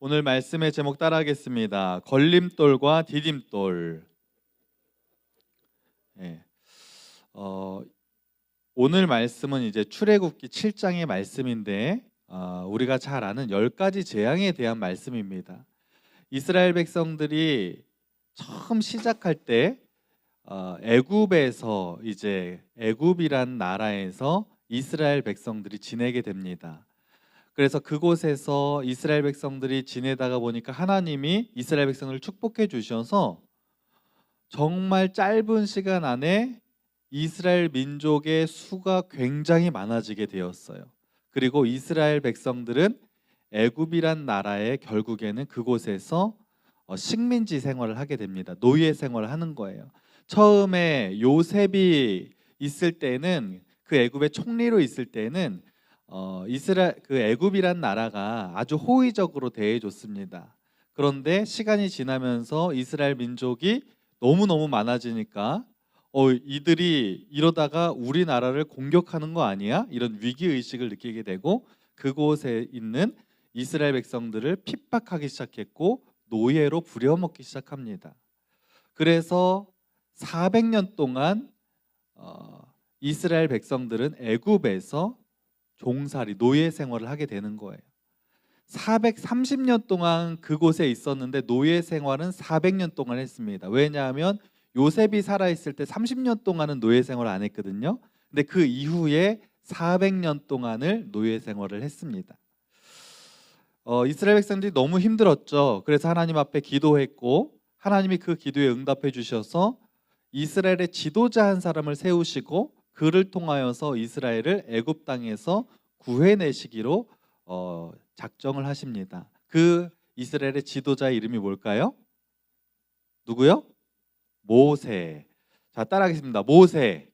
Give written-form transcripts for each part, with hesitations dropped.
오늘 말씀의 제목 따라하겠습니다. 걸림돌과 디딤돌. 예. 어, 오늘 말씀은 이제 출애굽기 7장의 말씀인데 우리가 잘 아는 10가지 재앙에 대한 말씀입니다. 이스라엘 백성들이 처음 시작할 때 애굽에서 이제 애굽이란 나라에서 이스라엘 백성들이 지내게 됩니다. 그래서 그곳에서 이스라엘 백성들이 지내다가 보니까 하나님이 이스라엘 백성을 축복해 주셔서 정말 짧은 시간 안에 이스라엘 민족의 수가 굉장히 많아지게 되었어요. 그리고 이스라엘 백성들은 애굽이란 나라에 결국에는 그곳에서 식민지 생활을 하게 됩니다. 노예 생활을 하는 거예요. 처음에 요셉이 있을 때는 그 애굽의 총리로 있을 때는 이스라엘 그 애굽이란 나라가 아주 호의적으로 대해줬습니다. 그런데 시간이 지나면서 이스라엘 민족이 너무너무 많아지니까 이들이 이러다가 우리나라를 공격하는 거 아니야? 이런 위기의식을 느끼게 되고 그곳에 있는 이스라엘 백성들을 핍박하기 시작했고 노예로 부려먹기 시작합니다. 그래서 400년 동안 이스라엘 백성들은 애굽에서 종살이, 노예 생활을 하게 되는 거예요. 430년 동안 그곳에 있었는데 노예 생활은 400년 동안 했습니다. 왜냐하면 요셉이 살아있을 때 30년 동안은 노예 생활을 안 했거든요. 근데 그 이후에 400년 동안을 노예 생활을 했습니다. 이스라엘 백성들이 너무 힘들었죠. 그래서 하나님 앞에 기도했고 하나님이 그 기도에 응답해 주셔서 이스라엘의 지도자 한 사람을 세우시고 그를 통하여서 이스라엘을 애굽 땅에서 구해내시기로 작정을 하십니다. 그 이스라엘의 지도자의 이름이 뭘까요? 누구요? 모세. 자, 따라하겠습니다. 모세.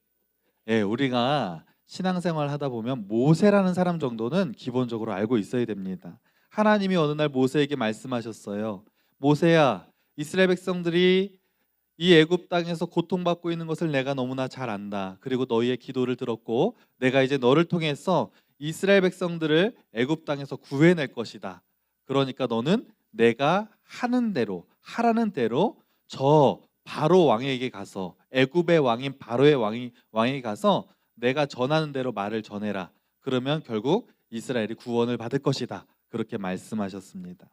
예, 우리가 신앙생활 하다 보면 모세라는 사람 정도는 기본적으로 알고 있어야 됩니다. 하나님이 어느 날 모세에게 말씀하셨어요. 모세야, 이스라엘 백성들이 이 애굽 땅에서 고통받고 있는 것을 내가 너무나 잘 안다. 그리고 너희의 기도를 들었고 내가 이제 너를 통해서 이스라엘 백성들을 애굽 땅에서 구해낼 것이다. 그러니까 너는 내가 하는 대로, 하라는 대로 저 바로 왕에게 가서, 애굽의 왕인 바로의 왕에게 가서 내가 전하는 대로 말을 전해라. 그러면 결국 이스라엘이 구원을 받을 것이다. 그렇게 말씀하셨습니다.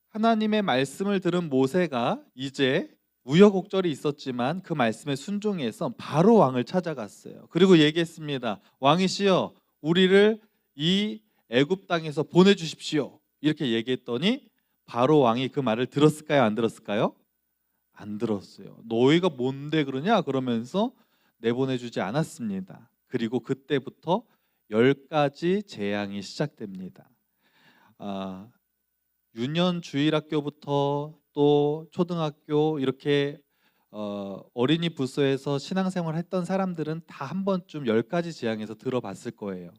하나님의 말씀을 들은 모세가 이제 우여곡절이 있었지만 그 말씀에 순종해서 바로 왕을 찾아갔어요. 그리고 얘기했습니다. 왕이시여, 우리를 이 애굽 땅에서 보내주십시오. 이렇게 얘기했더니 바로 왕이 그 말을 들었을까요? 안 들었을까요? 안 들었어요. 너희가 뭔데 그러냐? 그러면서 내보내주지 않았습니다. 그리고 그때부터 10가지 재앙이 시작됩니다. 유년 주일학교부터 또 초등학교 이렇게 어린이 부서에서 신앙생활 했던 사람들은 다 한 번쯤 10가지 재앙에서 들어봤을 거예요.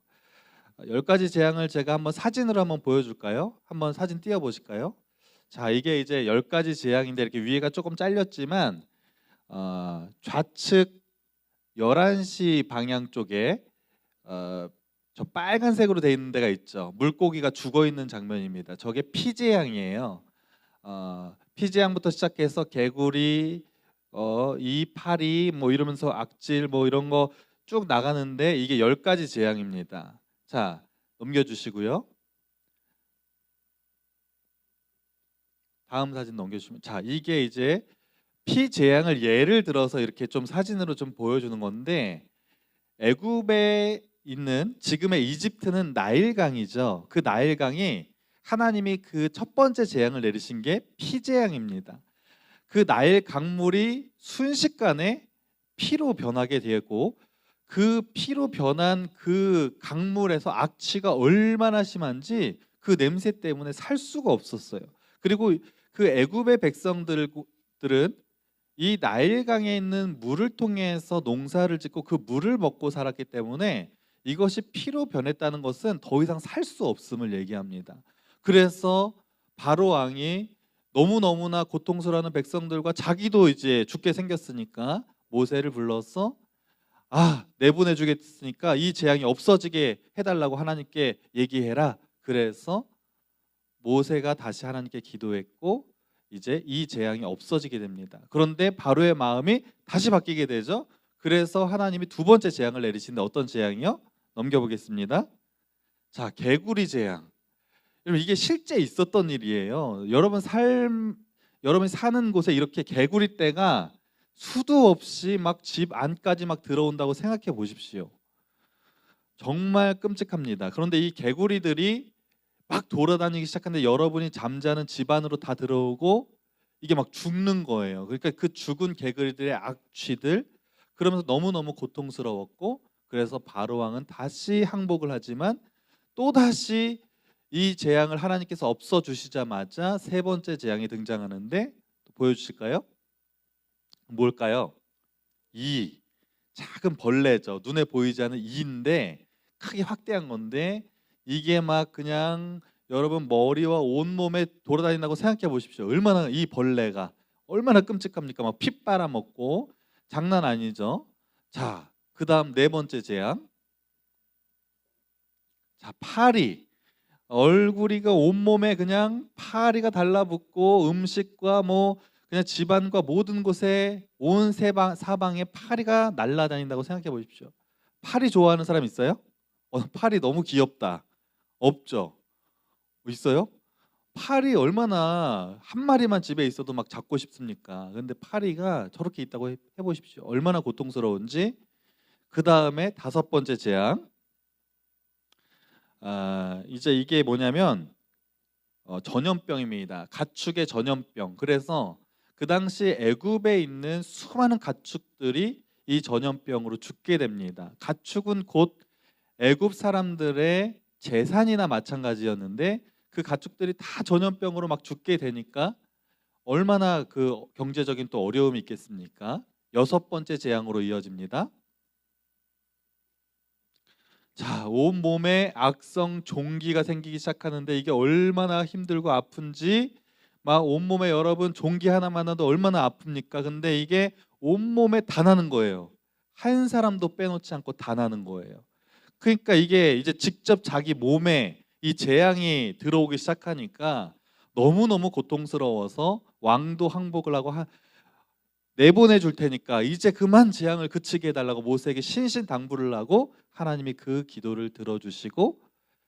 10가지 재앙을 제가 한번 사진으로 한번 보여줄까요? 한번 사진 띄워보실까요? 자, 이게 이제 10가지 재앙인데 이렇게 위에가 조금 잘렸지만 좌측 11시 방향 쪽에 저 빨간색으로 되어 있는 데가 있죠. 물고기가 죽어 있는 장면입니다. 저게 피재앙이에요. 피재앙부터 시작해서 개구리, 이파리 뭐 이러면서 악질 뭐 이런 거 쭉 나가는데 이게 10가지 재앙입니다. 자, 넘겨주시고요. 다음 사진 넘겨주시면, 자, 이게 이제 피재앙을 예를 들어서 이렇게 좀 사진으로 좀 보여주는 건데, 애굽에 있는 지금의 이집트는 나일강이죠. 그 나일강이 하나님이 그 첫 번째 재앙을 내리신 게 피재앙입니다. 그 나일 강물이 순식간에 피로 변하게 되고 그 피로 변한 그 강물에서 악취가 얼마나 심한지 그 냄새 때문에 살 수가 없었어요. 그리고 그 애굽의 백성들은 이 나일강에 있는 물을 통해서 농사를 짓고 그 물을 먹고 살았기 때문에 이것이 피로 변했다는 것은 더 이상 살 수 없음을 얘기합니다. 그래서 바로 왕이 너무너무나 고통스러워하는 백성들과 자기도 이제 죽게 생겼으니까 모세를 불러서 내보내주겠으니까 이 재앙이 없어지게 해달라고 하나님께 얘기해라. 그래서 모세가 다시 하나님께 기도했고 이제 이 재앙이 없어지게 됩니다. 그런데 바로의 마음이 다시 바뀌게 되죠. 그래서 하나님이 두 번째 재앙을 내리시는데 어떤 재앙이요? 넘겨보겠습니다. 자, 개구리 재앙. 여러분 이게 실제 있었던 일이에요. 여러분이 사는 곳에 이렇게 개구리 떼가 수도 없이 막 집 안까지 막 들어온다고 생각해 보십시오. 정말 끔찍합니다. 그런데 이 개구리들이 막 돌아다니기 시작하는데 여러분이 잠자는 집 안으로 다 들어오고 이게 막 죽는 거예요. 그러니까 그 죽은 개구리들의 악취들, 그러면서 너무너무 고통스러웠고, 그래서 바로 왕은 다시 항복을 하지만 또다시 이 재앙을 하나님께서 없어주시자마자 세 번째 재앙이 등장하는데, 보여주실까요? 뭘까요? 이 작은 벌레죠. 눈에 보이지 않는 이인데 크게 확대한 건데, 이게 막 그냥 여러분 머리와 온몸에 돌아다닌다고 생각해 보십시오. 얼마나 이 벌레가 얼마나 끔찍합니까? 막 피 빨아먹고 장난 아니죠. 자, 그다음 네 번째 재앙. 자, 파리. 얼굴이가 온몸에 그냥 파리가 달라붙고 음식과 뭐 그냥 집안과 모든 곳에 온 사방에 파리가 날아다닌다고 생각해 보십시오. 파리 좋아하는 사람 있어요? 파리 너무 귀엽다. 없죠? 있어요? 파리 얼마나 한 마리만 집에 있어도 막 잡고 싶습니까? 근데 파리가 저렇게 있다고 해보십시오. 얼마나 고통스러운지. 그 다음에 다섯 번째 재앙. 이제 이게 뭐냐면 전염병입니다. 가축의 전염병. 그래서 그 당시 애굽에 있는 수많은 가축들이 이 전염병으로 죽게 됩니다. 가축은 곧 애굽 사람들의 재산이나 마찬가지였는데 그 가축들이 다 전염병으로 막 죽게 되니까 얼마나 그 경제적인 또 어려움이 있겠습니까? 여섯 번째 재앙으로 이어집니다. 자, 온몸에 악성 종기가 생기기 시작하는데 이게 얼마나 힘들고 아픈지, 막 온몸에 여러분 종기 하나만 나도 얼마나 아픕니까? 근데 이게 온몸에 다 나는 거예요. 한 사람도 빼놓지 않고 다 나는 거예요. 그러니까 이게 이제 직접 자기 몸에 이 재앙이 들어오기 시작하니까 너무너무 고통스러워서 왕도 항복을 하고 내보내 줄 테니까 이제 그만 재앙을 그치게 해달라고 모세에게 신신당부를 하고 하나님이 그 기도를 들어주시고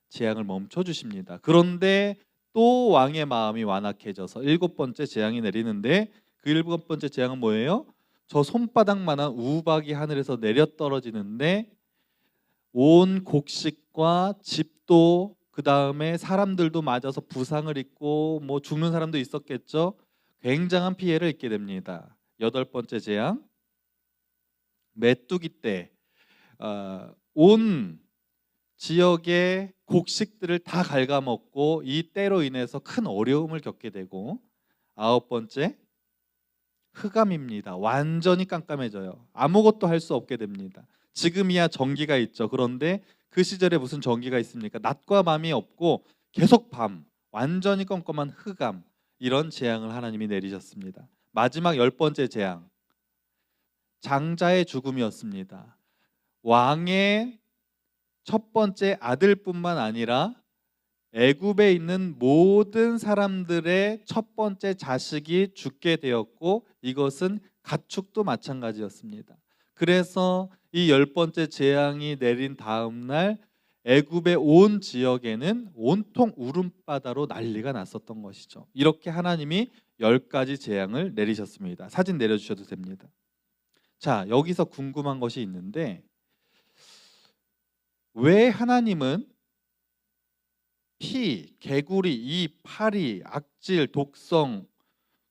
재앙을 멈춰 주십니다. 그런데 또 왕의 마음이 완악해져서 일곱 번째 재앙이 내리는데, 그 일곱 번째 재앙은 뭐예요? 저 손바닥만한 우박이 하늘에서 내려 떨어지는데 온 곡식과 집도, 그 다음에 사람들도 맞아서 부상을 입고 뭐 죽는 사람도 있었겠죠. 굉장한 피해를 입게 됩니다. 여덟 번째 재앙, 메뚜기 떼. 온 지역의 곡식들을 다 갉아먹고 이 떼로 인해서 큰 어려움을 겪게 되고, 아홉 번째 흑암입니다. 완전히 깜깜해져요. 아무것도 할 수 없게 됩니다. 지금이야 전기가 있죠. 그런데 그 시절에 무슨 전기가 있습니까? 낮과 밤이 없고 계속 밤, 완전히 껌껌한 흑암, 이런 재앙을 하나님이 내리셨습니다. 마지막 열 번째 재앙, 장자의 죽음이었습니다. 왕의 첫 번째 아들뿐만 아니라 애굽에 있는 모든 사람들의 첫 번째 자식이 죽게 되었고, 이것은 가축도 마찬가지였습니다. 그래서 이 열 번째 재앙이 내린 다음 날 애굽의 온 지역에는 온통 울음바다로 난리가 났었던 것이죠. 이렇게 하나님이 10가지 재앙을 내리셨습니다. 사진 내려주셔도 됩니다. 자, 여기서 궁금한 것이 있는데, 왜 하나님은 피, 개구리, 이 파리, 악질, 독성,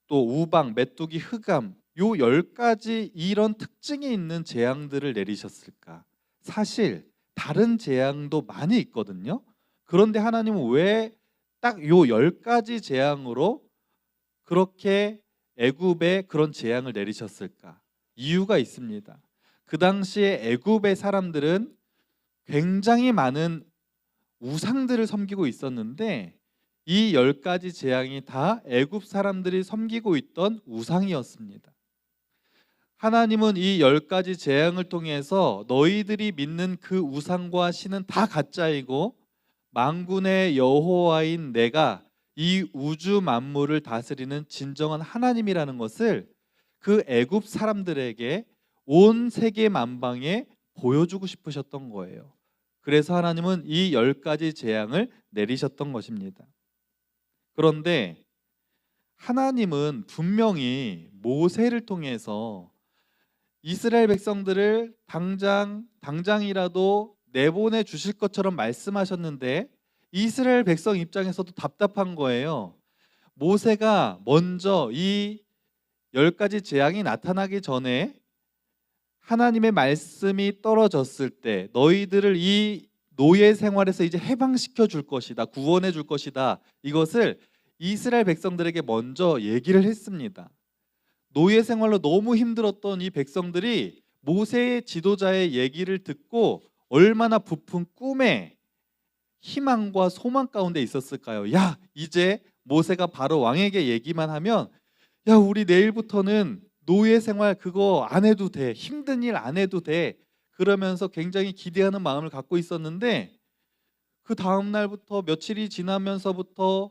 또 우박, 메뚜기, 흑암, 요 10가지 이런 특징이 있는 재앙들을 내리셨을까? 사실 다른 재앙도 많이 있거든요. 그런데 하나님은 왜 딱 요 10가지 재앙으로 그렇게 애굽에 그런 재앙을 내리셨을까? 이유가 있습니다. 그 당시에 애굽의 사람들은 굉장히 많은 우상들을 섬기고 있었는데 이 10가지 재앙이 다 애굽 사람들이 섬기고 있던 우상이었습니다. 하나님은 이 10가지 재앙을 통해서 너희들이 믿는 그 우상과 신은 다 가짜이고 만군의 여호와인 내가 이 우주 만물을 다스리는 진정한 하나님이라는 것을 그 애굽 사람들에게 온 세계 만방에 보여주고 싶으셨던 거예요. 그래서 하나님은 이 10가지 재앙을 내리셨던 것입니다. 그런데 하나님은 분명히 모세를 통해서 이스라엘 백성들을 당장이라도 내보내 주실 것처럼 말씀하셨는데 이스라엘 백성 입장에서도 답답한 거예요. 모세가 먼저 이 10가지 재앙이 나타나기 전에 하나님의 말씀이 떨어졌을 때 너희들을 이 노예 생활에서 이제 해방시켜 줄 것이다, 구원해 줄 것이다, 이것을 이스라엘 백성들에게 먼저 얘기를 했습니다. 노예 생활로 너무 힘들었던 이 백성들이 모세의 지도자의 얘기를 듣고 얼마나 부푼 꿈에 희망과 소망 가운데 있었을까요? 야, 이제 모세가 바로 왕에게 얘기만 하면 야, 우리 내일부터는 노예 생활 그거 안 해도 돼, 힘든 일 안 해도 돼, 그러면서 굉장히 기대하는 마음을 갖고 있었는데 그 다음 날부터 며칠이 지나면서부터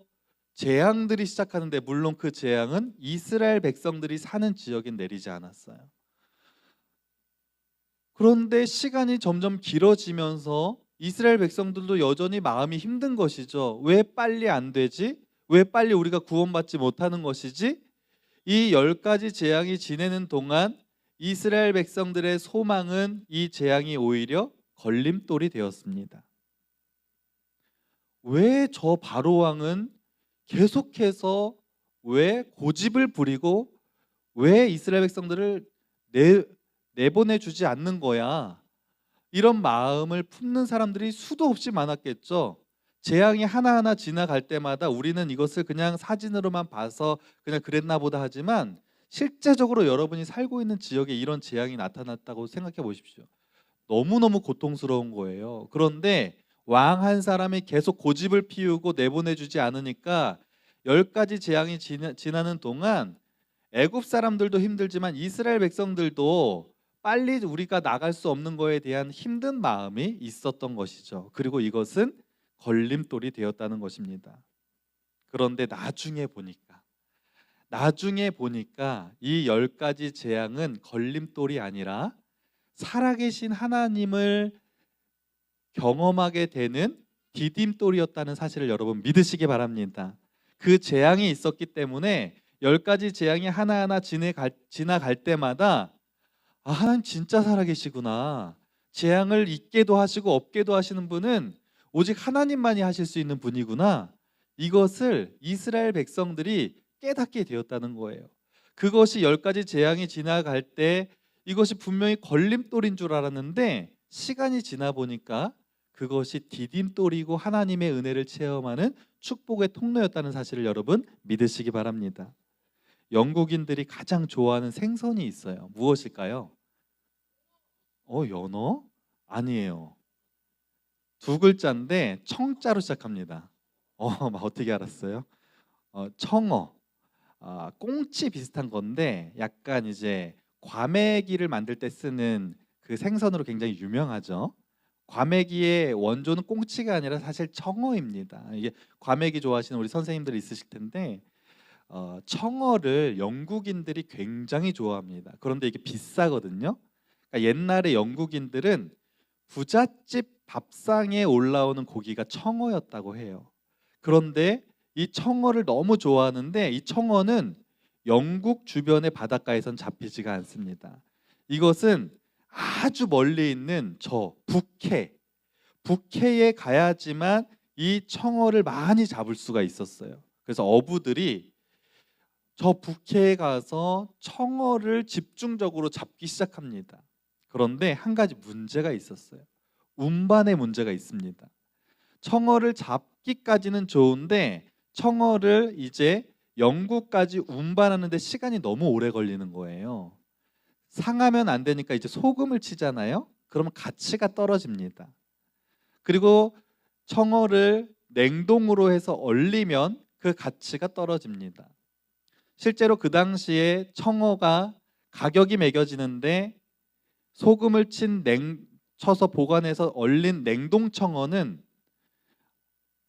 재앙들이 시작하는데, 물론 그 재앙은 이스라엘 백성들이 사는 지역에 내리지 않았어요. 그런데 시간이 점점 길어지면서 이스라엘 백성들도 여전히 마음이 힘든 것이죠. 왜 빨리 안 되지? 왜 빨리 우리가 구원받지 못하는 것이지? 이 10가지 재앙이 지내는 동안 이스라엘 백성들의 소망은 이 재앙이 오히려 걸림돌이 되었습니다. 왜 저 바로 왕은 계속해서 왜 고집을 부리고 왜 이스라엘 백성들을 내보내 주지 않는 거야? 이런 마음을 품는 사람들이 수도 없이 많았겠죠. 재앙이 하나하나 지나갈 때마다 우리는 이것을 그냥 사진으로만 봐서 그냥 그랬나 보다 하지만 실제적으로 여러분이 살고 있는 지역에 이런 재앙이 나타났다고 생각해 보십시오. 너무너무 고통스러운 거예요. 그런데 왕 한 사람이 계속 고집을 피우고 내보내주지 않으니까 10가지 재앙이 지나는 동안 애굽 사람들도 힘들지만 이스라엘 백성들도 빨리 우리가 나갈 수 없는 거에 대한 힘든 마음이 있었던 것이죠. 그리고 이것은 걸림돌이 되었다는 것입니다. 그런데 나중에 보니까 이 10가지 재앙은 걸림돌이 아니라 살아계신 하나님을 경험하게 되는 디딤돌이었다는 사실을 여러분 믿으시기 바랍니다. 그 재앙이 있었기 때문에 10가지 재앙이 하나하나 지나갈 때마다 아, 하나님 진짜 살아계시구나. 재앙을 있게도 하시고 없게도 하시는 분은 오직 하나님만이 하실 수 있는 분이구나. 이것을 이스라엘 백성들이 깨닫게 되었다는 거예요. 그것이 10가지 재앙이 지나갈 때 이것이 분명히 걸림돌인 줄 알았는데 시간이 지나 보니까 그것이 디딤돌이고 하나님의 은혜를 체험하는 축복의 통로였다는 사실을 여러분 믿으시기 바랍니다. 영국인들이 가장 좋아하는 생선이 있어요. 무엇일까요? 연어? 아니에요. 두 글자인데 청자로 시작합니다. 어떻게 알았어요? 청어. 꽁치 비슷한 건데 약간 이제 과메기를 만들 때 쓰는 그 생선으로 굉장히 유명하죠. 과메기의 원조는 꽁치가 아니라 사실 청어입니다. 이게 과메기 좋아하시는 우리 선생님들 있으실 텐데 청어를 영국인들이 굉장히 좋아합니다. 그런데 이게 비싸거든요. 그러니까 옛날에 영국인들은 부잣집 밥상에 올라오는 고기가 청어였다고 해요. 그런데 이 청어를 너무 좋아하는데 이 청어는 영국 주변의 바닷가에선 잡히지가 않습니다. 이것은 아주 멀리 있는 저 북해에 가야지만 이 청어를 많이 잡을 수가 있었어요. 그래서 어부들이 저 북해에 가서 청어를 집중적으로 잡기 시작합니다. 그런데 한 가지 문제가 있었어요. 운반의 문제가 있습니다. 청어를 잡기까지는 좋은데 청어를 이제 영국까지 운반하는데 시간이 너무 오래 걸리는 거예요. 상하면 안 되니까 이제 소금을 치잖아요. 그러면 가치가 떨어집니다. 그리고 청어를 냉동으로 해서 얼리면 그 가치가 떨어집니다. 실제로 그 당시에 청어가 가격이 매겨지는데 소금을 쳐서 보관해서 얼린 냉동 청어는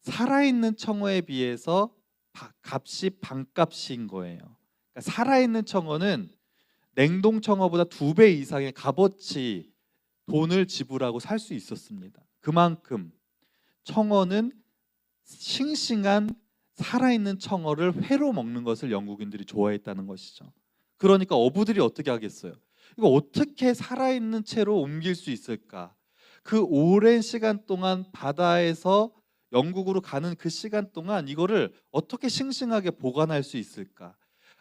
살아있는 청어에 비해서 값이 반값인 거예요. 그러니까 살아있는 청어는 냉동 청어보다 2배 이상의 값어치 돈을 지불하고 살 수 있었습니다. 그만큼 청어는 싱싱한 살아있는 청어를 회로 먹는 것을 영국인들이 좋아했다는 것이죠. 그러니까 어부들이 어떻게 하겠어요? 이거 어떻게 살아있는 채로 옮길 수 있을까? 그 오랜 시간 동안 바다에서 영국으로 가는 그 시간 동안 이거를 어떻게 싱싱하게 보관할 수 있을까?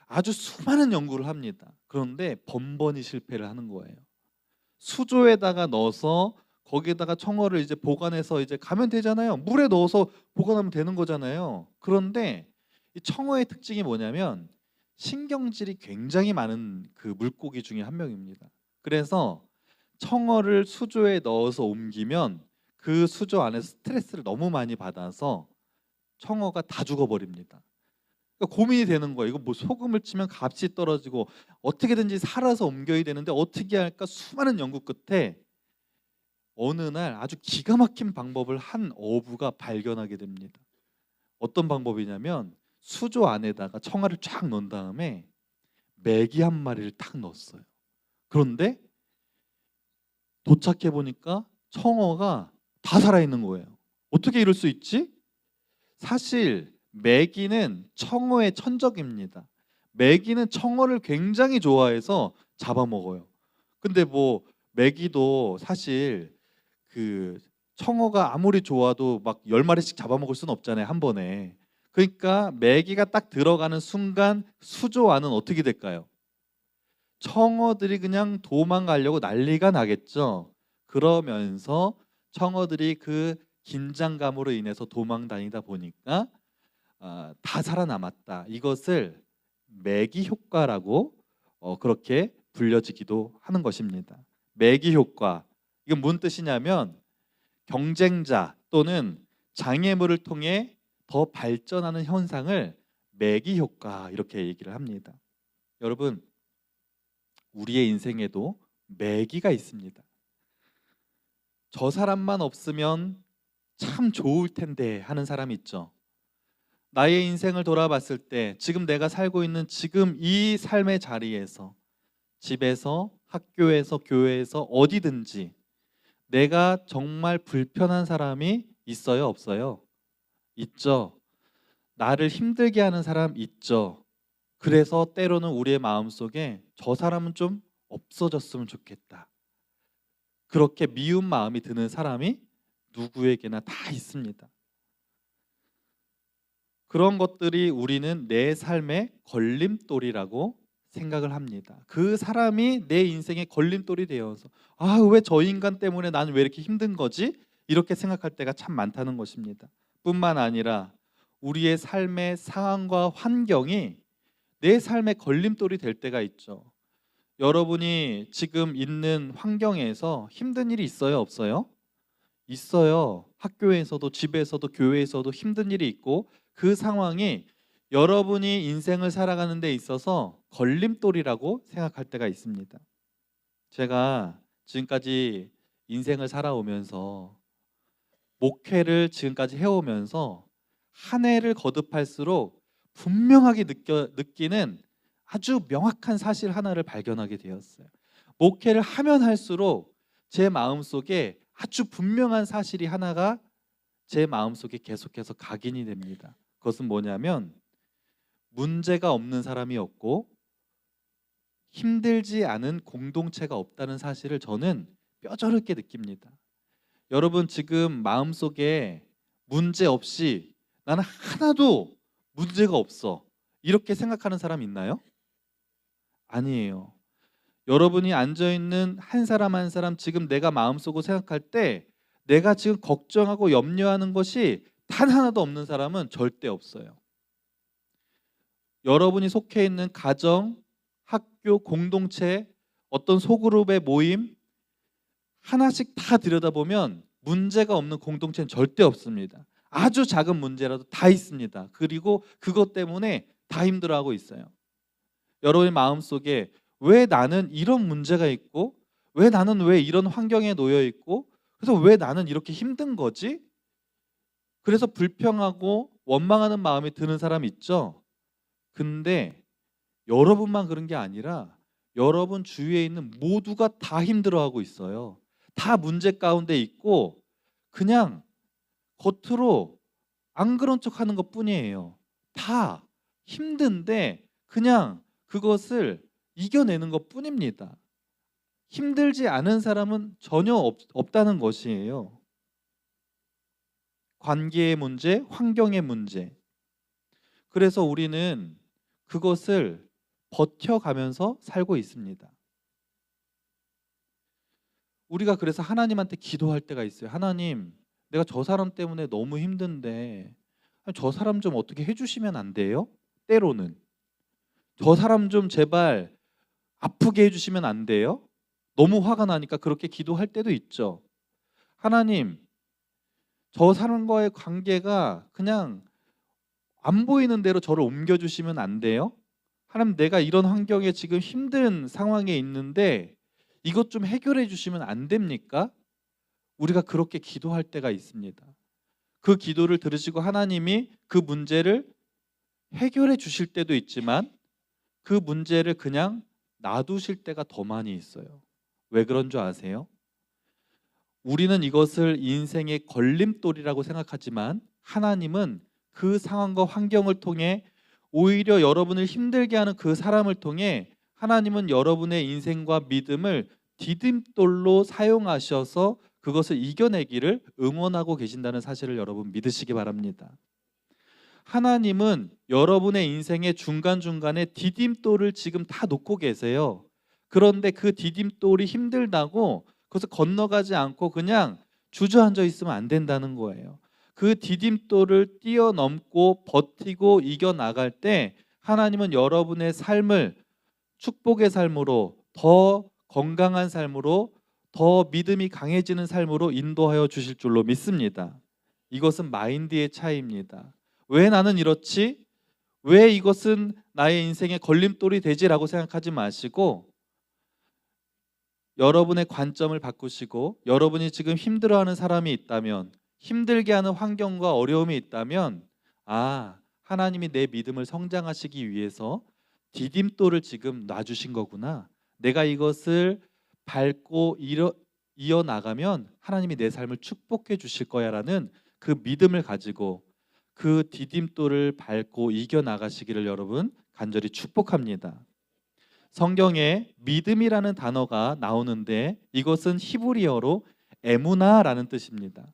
아주 수많은 연구를 합니다. 그런데 번번이 실패를 하는 거예요. 수조에다가 넣어서 거기에다가 청어를 이제 보관해서 이제 가면 되잖아요. 물에 넣어서 보관하면 되는 거잖아요. 그런데 이 청어의 특징이 뭐냐면 신경질이 굉장히 많은 그 물고기 중에 한 명입니다. 그래서 청어를 수조에 넣어서 옮기면 그 수조 안에서 스트레스를 너무 많이 받아서 청어가 다 죽어버립니다. 그러니까 고민이 되는 거예요. 이거 뭐 소금을 치면 값이 떨어지고 어떻게든지 살아서 옮겨야 되는데 어떻게 할까 수많은 연구 끝에 어느 날 아주 기가 막힌 방법을 한 어부가 발견하게 됩니다. 어떤 방법이냐면 수조 안에다가 청어를 쫙 넣은 다음에 메기 한 마리를 탁 넣었어요. 그런데 도착해 보니까 청어가 다 살아있는 거예요. 어떻게 이럴 수 있지? 사실 메기는 청어의 천적입니다. 메기는 청어를 굉장히 좋아해서 잡아먹어요. 근데 뭐 메기도 사실 그 청어가 아무리 좋아도 막 10마리씩 잡아먹을 수는 없잖아요, 한 번에. 그러니까 메기가 딱 들어가는 순간 수조 안은 어떻게 될까요? 청어들이 그냥 도망가려고 난리가 나겠죠. 그러면서 청어들이 그 긴장감으로 인해서 도망 다니다 보니까 다 살아남았다. 이것을 매기 효과라고 그렇게 불려지기도 하는 것입니다. 매기 효과. 이건 무슨 뜻이냐면 경쟁자 또는 장애물을 통해 더 발전하는 현상을 매기 효과 이렇게 얘기를 합니다. 여러분, 우리의 인생에도 매기가 있습니다. 저 사람만 없으면 참 좋을 텐데 하는 사람이 있죠. 나의 인생을 돌아봤을 때 지금 내가 살고 있는 지금 이 삶의 자리에서 집에서 학교에서 교회에서 어디든지 내가 정말 불편한 사람이 있어요, 없어요? 있죠. 나를 힘들게 하는 사람 있죠. 그래서 때로는 우리의 마음속에 저 사람은 좀 없어졌으면 좋겠다. 그렇게 미운 마음이 드는 사람이 누구에게나 다 있습니다. 그런 것들이 우리는 내 삶의 걸림돌이라고 생각을 합니다. 그 사람이 내 인생의 걸림돌이 되어서 왜 저 인간 때문에 나는 왜 이렇게 힘든 거지? 이렇게 생각할 때가 참 많다는 것입니다. 뿐만 아니라 우리의 삶의 상황과 환경이 내 삶의 걸림돌이 될 때가 있죠. 여러분이 지금 있는 환경에서 힘든 일이 있어요, 없어요? 있어요. 학교에서도 집에서도 교회에서도 힘든 일이 있고 그 상황이 여러분이 인생을 살아가는 데 있어서 걸림돌이라고 생각할 때가 있습니다. 제가 지금까지 인생을 살아오면서 목회를 지금까지 해오면서 한 해를 거듭할수록 분명하게 느끼는 아주 명확한 사실 하나를 발견하게 되었어요. 목회를 하면 할수록 제 마음속에 아주 분명한 사실이 하나가 제 마음속에 계속해서 각인이 됩니다. 그것은 뭐냐면 문제가 없는 사람이 없고 힘들지 않은 공동체가 없다는 사실을 저는 뼈저리게 느낍니다. 여러분 지금 마음속에 문제 없이 나는 하나도 문제가 없어 이렇게 생각하는 사람 있나요? 아니에요. 여러분이 앉아있는 한 사람 한 사람 지금 내가 마음속으로 생각할 때 내가 지금 걱정하고 염려하는 것이 단 하나도 없는 사람은 절대 없어요. 여러분이 속해 있는 가정, 학교, 공동체, 어떤 소그룹의 모임 하나씩 다 들여다보면 문제가 없는 공동체는 절대 없습니다. 아주 작은 문제라도 다 있습니다. 그리고 그것 때문에 다 힘들어하고 있어요. 여러분의 마음속에 왜 나는 이런 문제가 있고 왜 나는 왜 이런 환경에 놓여 있고 그래서 왜 나는 이렇게 힘든 거지? 그래서 불평하고 원망하는 마음이 드는 사람 있죠? 근데 여러분만 그런 게 아니라 여러분 주위에 있는 모두가 다 힘들어하고 있어요. 다 문제 가운데 있고 그냥 겉으로 안 그런 척하는 것뿐이에요. 다 힘든데 그냥 그것을 이겨내는 것뿐입니다. 힘들지 않은 사람은 전혀 없다는 것이에요. 관계의 문제, 환경의 문제. 그래서 우리는 그것을 버텨가면서 살고 있습니다. 우리가 그래서 하나님한테 기도할 때가 있어요. 하나님, 내가 저 사람 때문에 너무 힘든데 저 사람 좀 어떻게 해주시면 안 돼요? 때로는 저 사람 좀 제발 아프게 해주시면 안 돼요? 너무 화가 나니까 그렇게 기도할 때도 있죠. 하나님, 저 사람과의 관계가 그냥 안 보이는 대로 저를 옮겨주시면 안 돼요? 하나님, 내가 이런 환경에 지금 힘든 상황에 있는데 이것 좀 해결해 주시면 안 됩니까? 우리가 그렇게 기도할 때가 있습니다. 그 기도를 들으시고 하나님이 그 문제를 해결해 주실 때도 있지만 그 문제를 그냥 놔두실 때가 더 많이 있어요. 왜 그런 줄 아세요? 우리는 이것을 인생의 걸림돌이라고 생각하지만 하나님은 그 상황과 환경을 통해 오히려 여러분을 힘들게 하는 그 사람을 통해 하나님은 여러분의 인생과 믿음을 디딤돌로 사용하셔서 그것을 이겨내기를 응원하고 계신다는 사실을 여러분 믿으시기 바랍니다. 하나님은 여러분의 인생의 중간중간에 디딤돌을 지금 다 놓고 계세요. 그런데 그 디딤돌이 힘들다고 그것을 건너가지 않고 그냥 주저앉아 있으면 안 된다는 거예요. 그 디딤돌을 뛰어넘고 버티고 이겨나갈 때 하나님은 여러분의 삶을 축복의 삶으로, 더 건강한 삶으로, 더 믿음이 강해지는 삶으로 인도하여 주실 줄로 믿습니다. 이것은 마인드의 차이입니다. 왜 나는 이렇지? 왜 이것은 나의 인생의 걸림돌이 되지라고 생각하지 마시고 여러분의 관점을 바꾸시고 여러분이 지금 힘들어하는 사람이 있다면, 힘들게 하는 환경과 어려움이 있다면, 하나님이 내 믿음을 성장하시기 위해서 디딤돌을 지금 놔주신 거구나. 내가 이것을 밟고 이어나가면 하나님이 내 삶을 축복해 주실 거야라는 그 믿음을 가지고 그 디딤돌을 밟고 이겨나가시기를 여러분 간절히 축복합니다. 성경에 믿음이라는 단어가 나오는데 이것은 히브리어로 에무나라는 뜻입니다.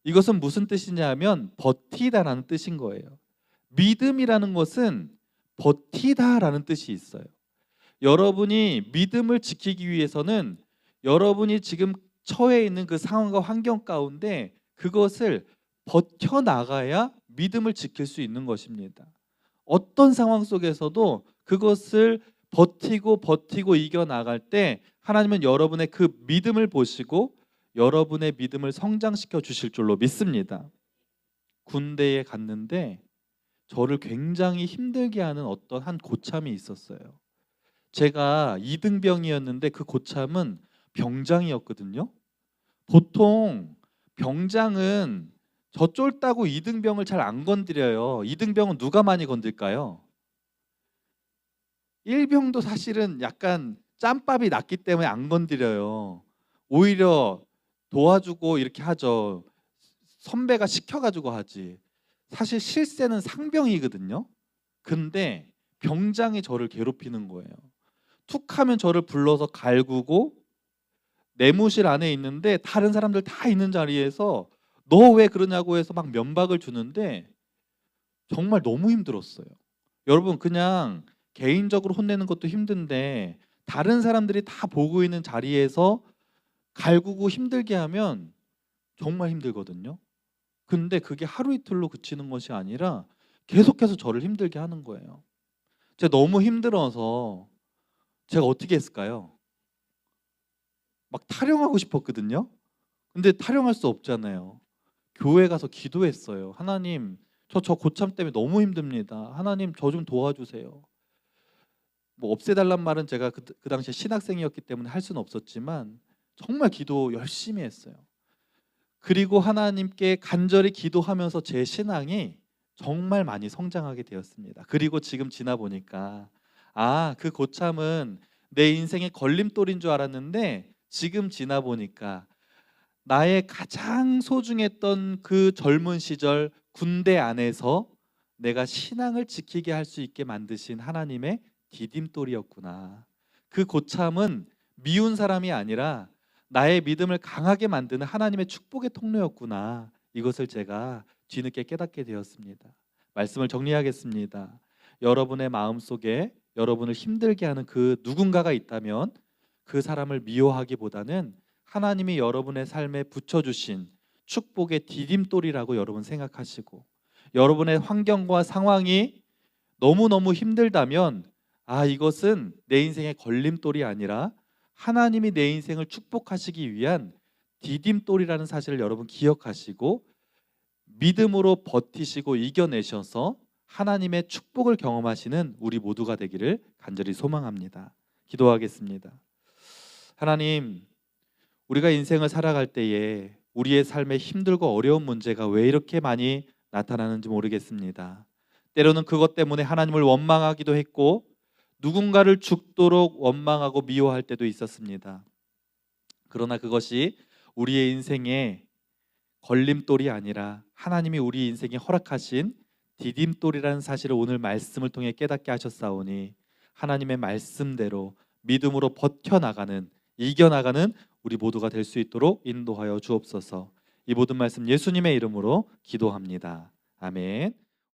이것은 무슨 뜻이냐면 버티다라는 뜻인 거예요. 믿음이라는 것은 버티다라는 뜻이 있어요. 여러분이 믿음을 지키기 위해서는 여러분이 지금 처해 있는 그 상황과 환경 가운데 그것을 버텨나가야 믿음을 지킬 수 있는 것입니다. 어떤 상황 속에서도 그것을 버티고 이겨나갈 때 하나님은 여러분의 그 믿음을 보시고 여러분의 믿음을 성장시켜 주실 줄로 믿습니다. 군대에 갔는데 저를 굉장히 힘들게 하는 어떤 한 고참이 있었어요. 제가 2등병이었는데 그 고참은 병장이었거든요. 보통 병장은 저 쫄다고 2등병을 잘 안 건드려요. 2등병은 누가 많이 건들까요? 1병도 사실은 약간 짬밥이 났기 때문에 안 건드려요. 오히려 도와주고 이렇게 하죠. 선배가 시켜가지고 하지. 사실 실세는 상병이거든요. 근데 병장이 저를 괴롭히는 거예요. 툭 하면 저를 불러서 갈구고 내무실 안에 있는데 다른 사람들 다 있는 자리에서 너 왜 그러냐고 해서 막 면박을 주는데 정말 너무 힘들었어요. 여러분 그냥 개인적으로 혼내는 것도 힘든데 다른 사람들이 다 보고 있는 자리에서 갈구고 힘들게 하면 정말 힘들거든요. 근데 그게 하루 이틀로 그치는 것이 아니라 계속해서 저를 힘들게 하는 거예요. 제가 너무 힘들어서 제가 어떻게 했을까요? 막 타령하고 싶었거든요. 근데 타령할 수 없잖아요. 교회 가서 기도했어요. 하나님, 저 고참 때문에 너무 힘듭니다. 하나님, 저 좀 도와주세요. 뭐 없애달란 말은 제가 그 당시에 신학생이었기 때문에 할 수는 없었지만 정말 기도 열심히 했어요. 그리고 하나님께 간절히 기도하면서 제 신앙이 정말 많이 성장하게 되었습니다. 그리고 지금 지나 보니까 그 고참은 내 인생의 걸림돌인 줄 알았는데 지금 지나 보니까 나의 가장 소중했던 그 젊은 시절 군대 안에서 내가 신앙을 지키게 할 수 있게 만드신 하나님의 디딤돌이었구나. 그 고참은 미운 사람이 아니라 나의 믿음을 강하게 만드는 하나님의 축복의 통로였구나. 이것을 제가 뒤늦게 깨닫게 되었습니다. 말씀을 정리하겠습니다. 여러분의 마음속에 여러분을 힘들게 하는 그 누군가가 있다면 그 사람을 미워하기보다는 하나님이 여러분의 삶에 붙여주신 축복의 디딤돌이라고 여러분 생각하시고, 여러분의 환경과 상황이 너무너무 힘들다면 이것은 내 인생의 걸림돌이 아니라 하나님이 내 인생을 축복하시기 위한 디딤돌이라는 사실을 여러분 기억하시고 믿음으로 버티시고 이겨내셔서 하나님의 축복을 경험하시는 우리 모두가 되기를 간절히 소망합니다. 기도하겠습니다. 하나님, 우리가 인생을 살아갈 때에 우리의 삶에 힘들고 어려운 문제가 왜 이렇게 많이 나타나는지 모르겠습니다. 때로는 그것 때문에 하나님을 원망하기도 했고 누군가를 죽도록 원망하고 미워할 때도 있었습니다. 그러나 그것이 우리의 인생의 걸림돌이 아니라 하나님이 우리 인생에 허락하신 디딤돌이라는 사실을 오늘 말씀을 통해 깨닫게 하셨사오니 하나님의 말씀대로 믿음으로 버텨나가는, 이겨나가는 우리 모두가 될 수 있도록 인도하여 주옵소서. 이 모든 말씀 예수님의 이름으로 기도합니다. 아멘.